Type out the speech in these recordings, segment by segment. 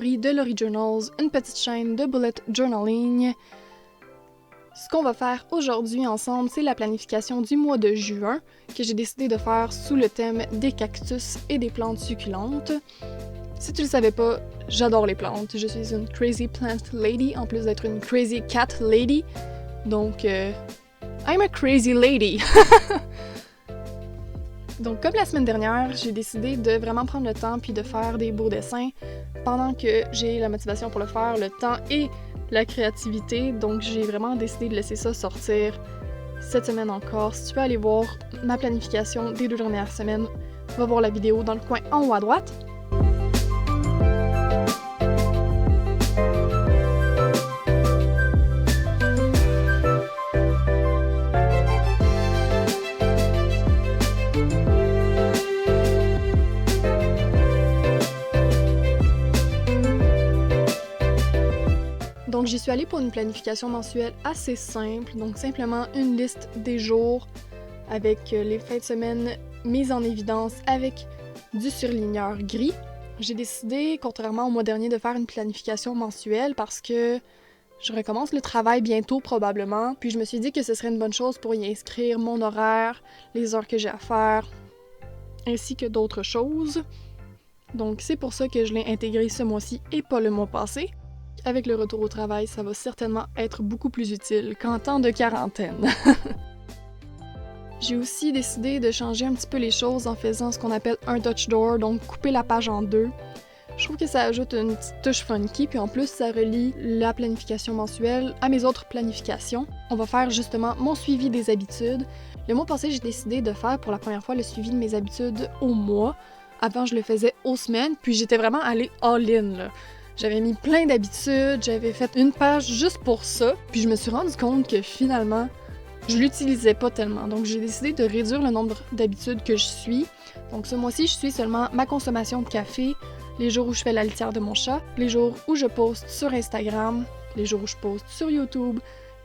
catégorie de Lori Journals, une petite chaîne de bullet journaling. Ce qu'on va faire aujourd'hui ensemble, c'est la planification du mois de juin que j'ai décidé de faire sous le thème des cactus et des plantes succulentes. Si tu le savais pas, j'adore les plantes. Je suis une crazy plant lady en plus d'être une crazy cat lady. Donc, I'm a crazy lady. Donc, comme la semaine dernière, j'ai décidé de vraiment prendre le temps puis de faire des beaux dessins pendant que j'ai la motivation pour le faire, le temps et la créativité. Donc, j'ai vraiment décidé de laisser ça sortir cette semaine encore. Si tu peux aller voir ma planification des 2 dernières semaines, va voir la vidéo dans le coin en haut à droite. Donc, j'y suis allée pour une planification mensuelle assez simple, donc simplement une liste des jours avec les fins de semaine mises en évidence avec du surligneur gris. J'ai décidé, contrairement au mois dernier, de faire une planification mensuelle parce que je recommence le travail bientôt probablement, puis je me suis dit que ce serait une bonne chose pour y inscrire mon horaire, les heures que j'ai à faire, ainsi que d'autres choses. Donc c'est pour ça que je l'ai intégré ce mois-ci et pas le mois passé. Avec le retour au travail, ça va certainement être beaucoup plus utile qu'en temps de quarantaine. J'ai aussi décidé de changer un petit peu les choses en faisant ce qu'on appelle un touch door, donc couper la page en deux. Je trouve que ça ajoute une petite touche funky, puis en plus ça relie la planification mensuelle à mes autres planifications. On va faire justement mon suivi des habitudes. Le mois passé, j'ai décidé de faire pour la première fois le suivi de mes habitudes au mois. Avant, je le faisais aux semaines, puis j'étais vraiment allée all-in, là. J'avais mis plein d'habitudes, j'avais fait une page juste pour ça, puis je me suis rendu compte que finalement, je l'utilisais pas tellement. Donc j'ai décidé de réduire le nombre d'habitudes que je suis. Donc ce mois-ci, je suis seulement ma consommation de café, les jours où je fais la litière de mon chat, les jours où je poste sur Instagram, les jours où je poste sur YouTube,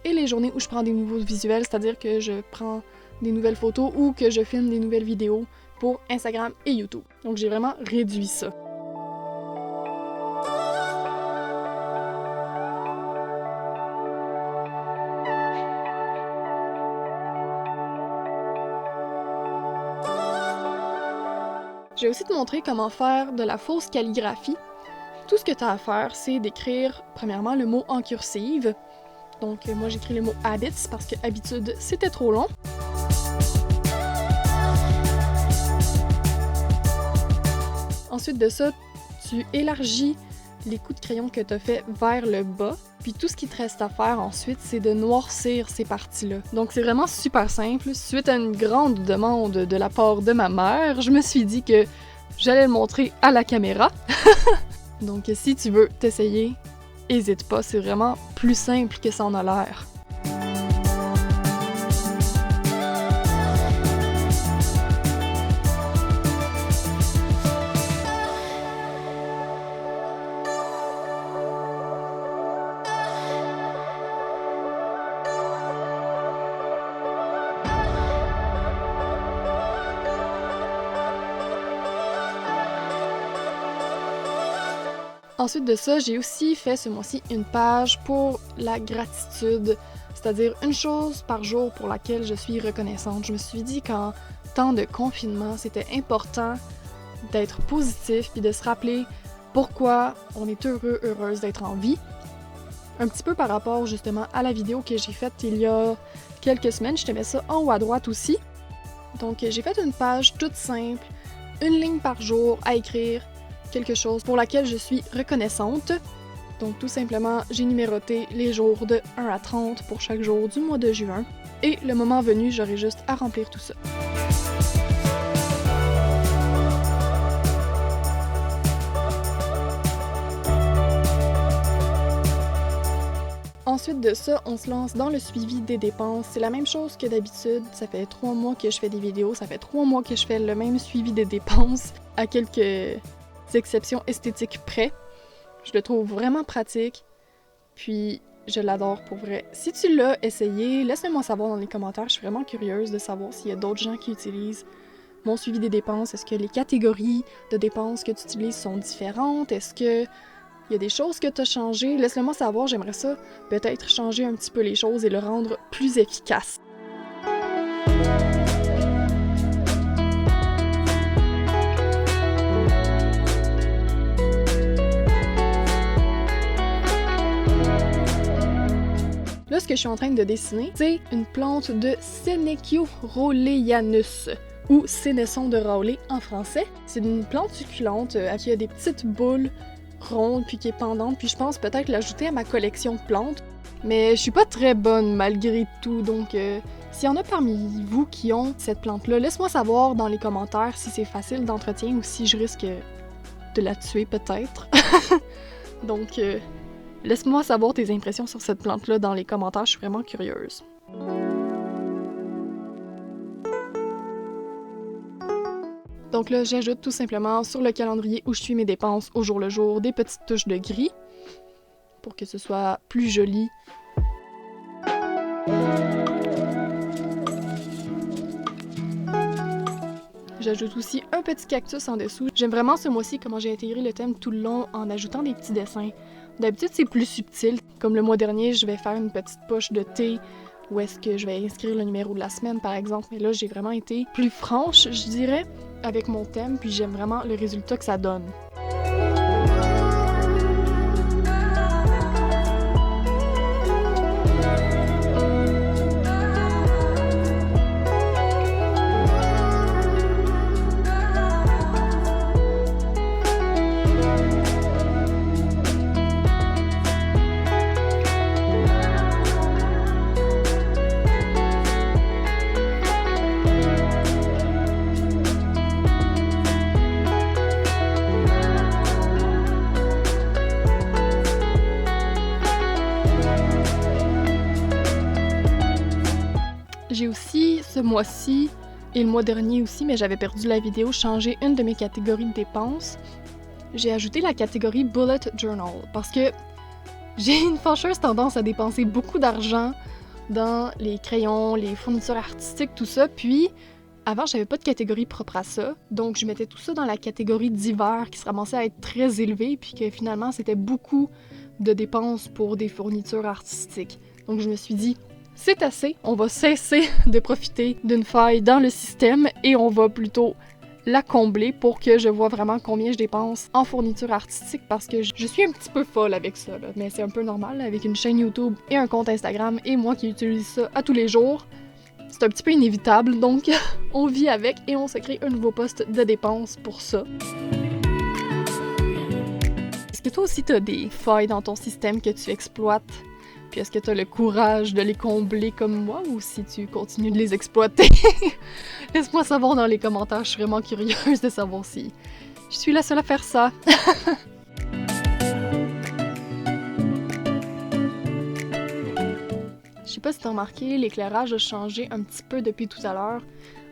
et les journées où je prends des nouveaux visuels, c'est-à-dire que je prends des nouvelles photos ou que je filme des nouvelles vidéos pour Instagram et YouTube. Donc j'ai vraiment réduit ça. Je vais aussi te montrer comment faire de la fausse calligraphie. Tout ce que tu as à faire, c'est d'écrire premièrement le mot en cursive. Donc moi j'écris le mot habits parce que habitude c'était trop long. Ensuite de ça, tu élargis les coups de crayon que tu as fait vers le bas. Puis tout ce qui te reste à faire ensuite, c'est de noircir ces parties-là. Donc c'est vraiment super simple. Suite à une grande demande de la part de ma mère, je me suis dit que j'allais le montrer à la caméra. Donc si tu veux t'essayer, hésite pas, c'est vraiment plus simple que ça en a l'air. Ensuite de ça, j'ai aussi fait ce mois-ci une page pour la gratitude, c'est-à-dire une chose par jour pour laquelle je suis reconnaissante. Je me suis dit qu'en temps de confinement, c'était important d'être positif puis de se rappeler pourquoi on est heureux, heureuse d'être en vie. Un petit peu par rapport justement à la vidéo que j'ai faite il y a quelques semaines, je te mets ça en haut à droite aussi. Donc j'ai fait une page toute simple, une ligne par jour à écrire, quelque chose pour laquelle je suis reconnaissante. Donc tout simplement, j'ai numéroté les jours de 1 à 30 pour chaque jour du mois de juin. Et le moment venu, j'aurai juste à remplir tout ça. Ensuite de ça, on se lance dans le suivi des dépenses. C'est la même chose que d'habitude. Ça fait 3 mois que je fais des vidéos, ça fait 3 mois que je fais le même suivi des dépenses, à quelques exceptions esthétiques près. Je le trouve vraiment pratique, puis je l'adore pour vrai. Si tu l'as essayé, laisse-le-moi savoir dans les commentaires. Je suis vraiment curieuse de savoir s'il y a d'autres gens qui utilisent mon suivi des dépenses. Est-ce que les catégories de dépenses que tu utilises sont différentes? Est-ce que Il y a des choses que tu as changées, laisse-le-moi savoir, j'aimerais ça peut-être changer un petit peu les choses et le rendre plus efficace. Là, ce que je suis en train de dessiner, c'est une plante de Senecio rowleyanus, ou sénesson de Rowley en français. C'est une plante succulente qui a des petites boules ronde puis qui est pendante, puis je pense peut-être l'ajouter à ma collection de plantes. Mais je suis pas très bonne malgré tout, donc s'il y en a parmi vous qui ont cette plante-là, laisse-moi savoir dans les commentaires si c'est facile d'entretien ou si je risque de la tuer peut-être. Donc laisse-moi savoir tes impressions sur cette plante-là dans les commentaires, je suis vraiment curieuse. Donc là, j'ajoute tout simplement sur le calendrier où je suis mes dépenses au jour le jour des petites touches de gris pour que ce soit plus joli. J'ajoute aussi un petit cactus en dessous. J'aime vraiment ce mois-ci comment j'ai intégré le thème tout le long en ajoutant des petits dessins. D'habitude, c'est plus subtil. Comme le mois dernier, je vais faire une petite poche de thé où est-ce que je vais inscrire le numéro de la semaine, par exemple. Mais là, j'ai vraiment été plus franche, je dirais, avec mon thème, puis j'aime vraiment le résultat que ça donne. J'ai aussi, ce mois-ci, et le mois dernier aussi, mais j'avais perdu la vidéo, changé une de mes catégories de dépenses. J'ai ajouté la catégorie Bullet Journal, parce que j'ai une fâcheuse tendance à dépenser beaucoup d'argent dans les crayons, les fournitures artistiques, tout ça, puis avant, j'avais pas de catégorie propre à ça, donc je mettais tout ça dans la catégorie d'hiver qui se ramassait à être très élevée, puis que finalement, c'était beaucoup de dépenses pour des fournitures artistiques. Donc je me suis dit, c'est assez, on va cesser de profiter d'une faille dans le système et on va plutôt la combler pour que je vois vraiment combien je dépense en fourniture artistique parce que je suis un petit peu folle avec ça, là. Mais c'est un peu normal avec une chaîne YouTube et un compte Instagram et moi qui utilise ça à tous les jours. C'est un petit peu inévitable, donc on vit avec et on se crée un nouveau poste de dépenses pour ça. Est-ce que toi aussi t'as des failles dans ton système que tu exploites? Puis est-ce que tu as le courage de les combler comme moi ou si tu continues de les exploiter? Laisse-moi savoir dans les commentaires, je suis vraiment curieuse de savoir si je suis la seule à faire ça. Je sais pas si t'as remarqué, l'éclairage a changé un petit peu depuis tout à l'heure.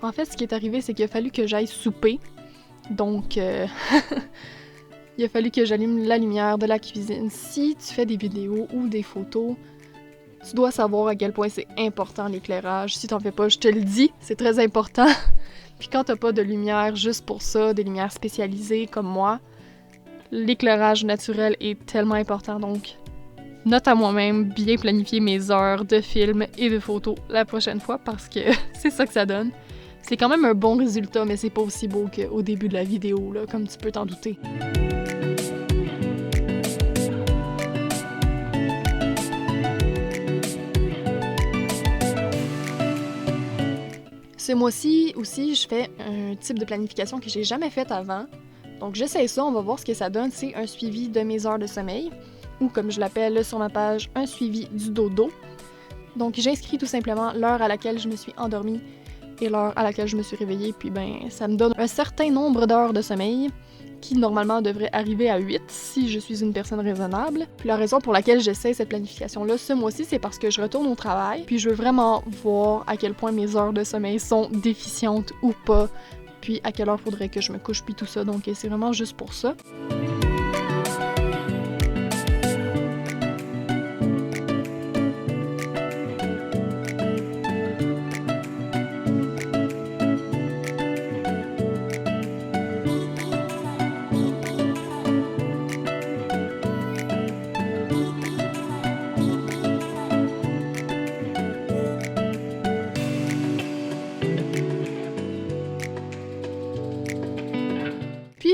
En fait, ce qui est arrivé, c'est qu'il a fallu que j'aille souper. Donc, il a fallu que j'allume la lumière de la cuisine. Si tu fais des vidéos ou des photos, tu dois savoir à quel point c'est important l'éclairage. Si t'en fais pas, je te le dis, c'est très important. Puis quand t'as pas de lumière juste pour ça, des lumières spécialisées comme moi, l'éclairage naturel est tellement important. Donc, note à moi-même, bien planifier mes heures de films et de photos la prochaine fois parce que c'est ça que ça donne. C'est quand même un bon résultat, mais c'est pas aussi beau qu'au début de la vidéo, là, comme tu peux t'en douter. Ce mois-ci aussi, je fais un type de planification que j'ai jamais fait avant. Donc j'essaie ça, on va voir ce que ça donne. C'est un suivi de mes heures de sommeil, ou comme je l'appelle sur ma page, un suivi du dodo. Donc j'inscris tout simplement l'heure à laquelle je me suis endormie et l'heure à laquelle je me suis réveillée, puis ben ça me donne un certain nombre d'heures de sommeil qui normalement devrait arriver à 8 si je suis une personne raisonnable. Puis la raison pour laquelle j'essaie cette planification-là ce mois-ci, c'est parce que je retourne au travail, puis je veux vraiment voir à quel point mes heures de sommeil sont déficientes ou pas, puis à quelle heure faudrait que je me couche, puis tout ça. Donc c'est vraiment juste pour ça.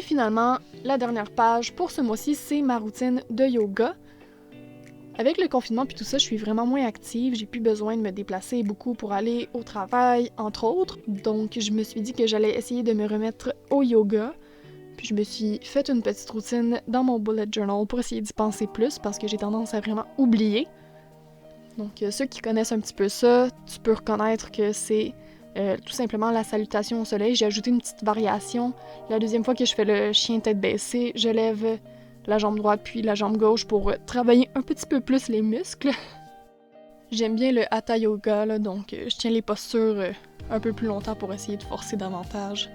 finalement, la dernière page pour ce mois-ci, c'est ma routine de yoga. Avec le confinement puis tout ça, je suis vraiment moins active, j'ai plus besoin de me déplacer beaucoup pour aller au travail, entre autres. Donc je me suis dit que j'allais essayer de me remettre au yoga. Puis je me suis fait une petite routine dans mon bullet journal pour essayer d'y penser plus parce que j'ai tendance à vraiment oublier. Donc ceux qui connaissent un petit peu ça, tu peux reconnaître que c'est tout simplement la salutation au soleil. J'ai ajouté une petite variation. La deuxième fois que je fais le chien tête baissée, je lève la jambe droite puis la jambe gauche pour travailler un petit peu plus les muscles. J'aime bien le hatha yoga, là, donc je tiens les postures un peu plus longtemps pour essayer de forcer davantage.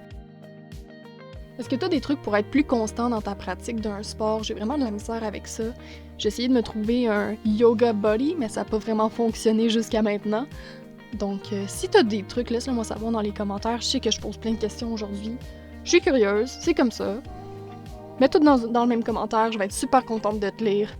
Est-ce que tu as des trucs pour être plus constant dans ta pratique d'un sport? J'ai vraiment de la misère avec ça. J'ai essayé de me trouver un yoga body, mais ça n'a pas vraiment fonctionné jusqu'à maintenant. Donc si tu as des trucs, laisse-le moi savoir dans les commentaires. Je sais que je pose plein de questions aujourd'hui. Je suis curieuse, c'est comme ça. Mets tout dans le même commentaire, je vais être super contente de te lire.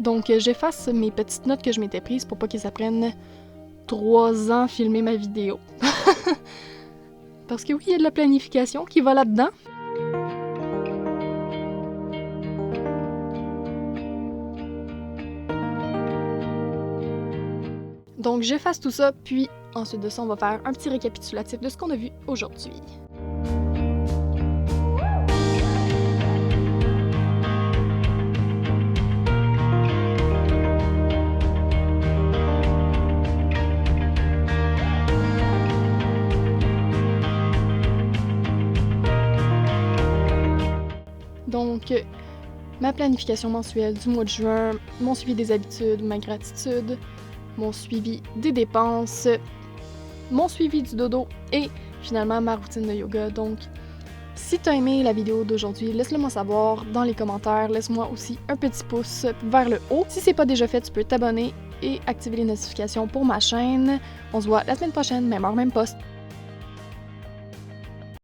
Donc j'efface mes petites notes que je m'étais prises pour pas qu'ils apprennent 3 ans filmer ma vidéo. Parce que oui, il y a de la planification qui va là-dedans. Donc j'efface tout ça, puis ensuite de ça, on va faire un petit récapitulatif de ce qu'on a vu aujourd'hui. Donc, ma planification mensuelle du mois de juin, mon suivi des habitudes, ma gratitude, mon suivi des dépenses, mon suivi du dodo et finalement ma routine de yoga. Donc, si tu as aimé la vidéo d'aujourd'hui, laisse-le moi savoir dans les commentaires. Laisse-moi aussi un petit pouce vers le haut. Si c'est pas déjà fait, tu peux t'abonner et activer les notifications pour ma chaîne. On se voit la semaine prochaine, même heure, même poste.